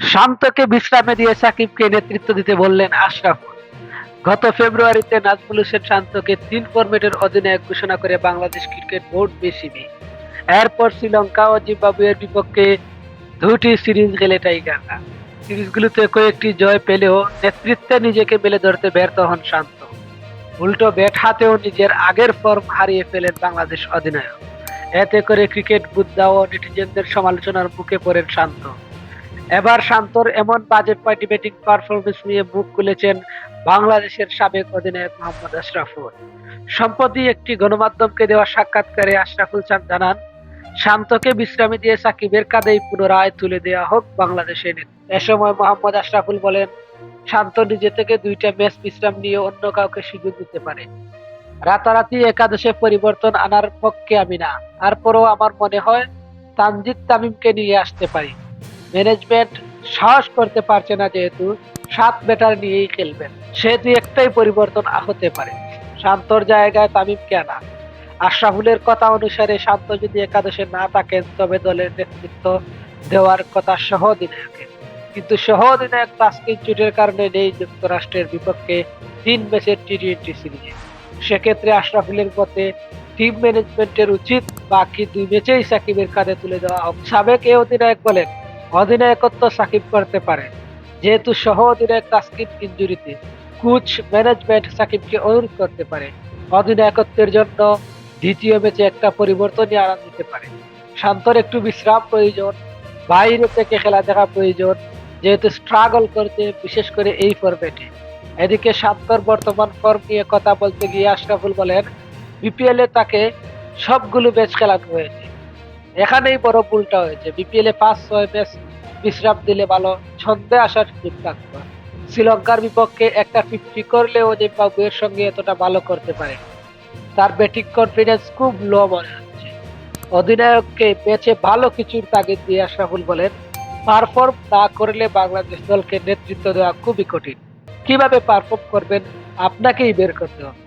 শান্তকে বিশ্রামে দিয়ে সাকিবকে নেতৃত্ব দিতে বললেন আশরাফুল। গত ফেব্রুয়ারিতে নাজমুল হোসেন শান্তকে ৩ ফরম্যাটের অধিনায়ক ঘোষণা করে বাংলাদেশ ক্রিকেট বোর্ড বিসিবি। এরপর শ্রীলঙ্কা ও জিম্বাবুয়ের বিপক্ষে ২টি সিরিজ খেলে টাইগাররা। সিরিজগুলোতে কয়েকটি জয় পেলেও নেতৃত্বে নিজেকে মেলে ধরতে ব্যর্থ হন শান্ত। উল্টো ব্যাট হাতেও নিজের আগের ফর্ম হারিয়ে ফেলেন বাংলাদেশ অধিনায়ক। এতে করে ক্রিকেট বুদ্দা ও নেটিজেনদের সমালোচনার মুখে পড়েন শান্ত। এবার শান্তর এমন বাজে পার্টি ব্যাটিং পারফরমেন্স নিয়ে মুখ খুলেছেন বাংলাদেশের সাবেক অধিনায়ক মোহাম্মদ আশরাফুল। সম্প্রতি একটি গণমাধ্যমকে দেওয়া সাক্ষাৎকারে আশরাফুল জানান, শান্তকে বিশ্রামে দিয়ে সাকিবের কাঁধেই পুনরায় তুলে দেওয়া হোক বাংলাদেশের নেতৃত্ব। এ সময় মোহাম্মদ আশরাফুল বলেন, শান্ত নিজে থেকে ২টা ম্যাচ বিশ্রাম নিয়ে অন্য কাউকে সুযোগ দিতে পারে। রাতারাতি একাদশে পরিবর্তন আনার পক্ষে আমি না, তারপরও আমার মনে হয় তানজিদ তামিমকে নিয়ে আসতে পারি। ম্যানেজমেন্ট সাহস করতে পারছে না, যেহেতু 7 ব্যাটার নিয়েই খেলবেন, সেহেতু একটাই পরিবর্তন হতে পারে, শান্তর জায়গায় তামিমকে আনা। আশরাফুলের কথা অনুসারে শান্ত যদি একাদশে না থাকেন তবে দলের নেতৃত্ব দেওয়ার কথা সহ অধিনায়কের, কিন্তু সহ অধিনায়ক তাসকিন চোটের কারণে নেই যুক্তরাষ্ট্রের বিপক্ষে ৩ ম্যাচের টি-20 সিরিজে। সেক্ষেত্রে আশরাফুলের মতে টিম ম্যানেজমেন্টের উচিত বাকি 2 ম্যাচেই সাকিবের কাঁধে তুলে দেওয়া হোক। সাবেক এই অধিনায়ক বলেন, অধিনায়কত্ব সাকিব করতে পারে, যেহেতু সহ অধিনায়ক তাসকিন ইনজুরিতে। কোচ ম্যানেজমেন্ট সাকিবকে অনুরোধ করতে পারে অধিনায়কত্বের জন্য 2য় ম্যাচে একটা পরিবর্তনই আনা দিতে পারে। শান্তর একটু বিশ্রাম প্রয়োজন, বাইরে থেকে খেলা দেখা প্রয়োজন, যেহেতু স্ট্রাগল করতে, বিশেষ করে এই ফরম্যাটে। এদিকে শান্তর বর্তমান ফর্ম নিয়ে কথা বলতে গিয়ে আশরাফুল বলেন, বিপিএল এ তাকে সবগুলো ম্যাচ খেলানো হয়েছে, এখানেই বড় ভুলটা হয়েছে। বিপিএল এ 5-6 ম্যাচ বিশ্রাম দিলে ভালো ছন্দে আসার সুযোগ থাকতো। শ্রীলঙ্কার বিপক্ষে একটা 50 করলেও জিম্বাবুয়ের সঙ্গে এতটা ভালো করতে পারে। তার ব্যাটিং কনফিডেন্স খুব লো মনে হচ্ছে। অধিনায়ককে ম্যাচে ভালো কিছুর তাগিদ দিয়ে আশরাফুল বলেন, পারফর্ম না করলে বাংলাদেশ দলকে নেতৃত্ব দেওয়া খুবই কঠিন। কিভাবে পারফর্ম করবেন আপনাকেই বের করতে হবে।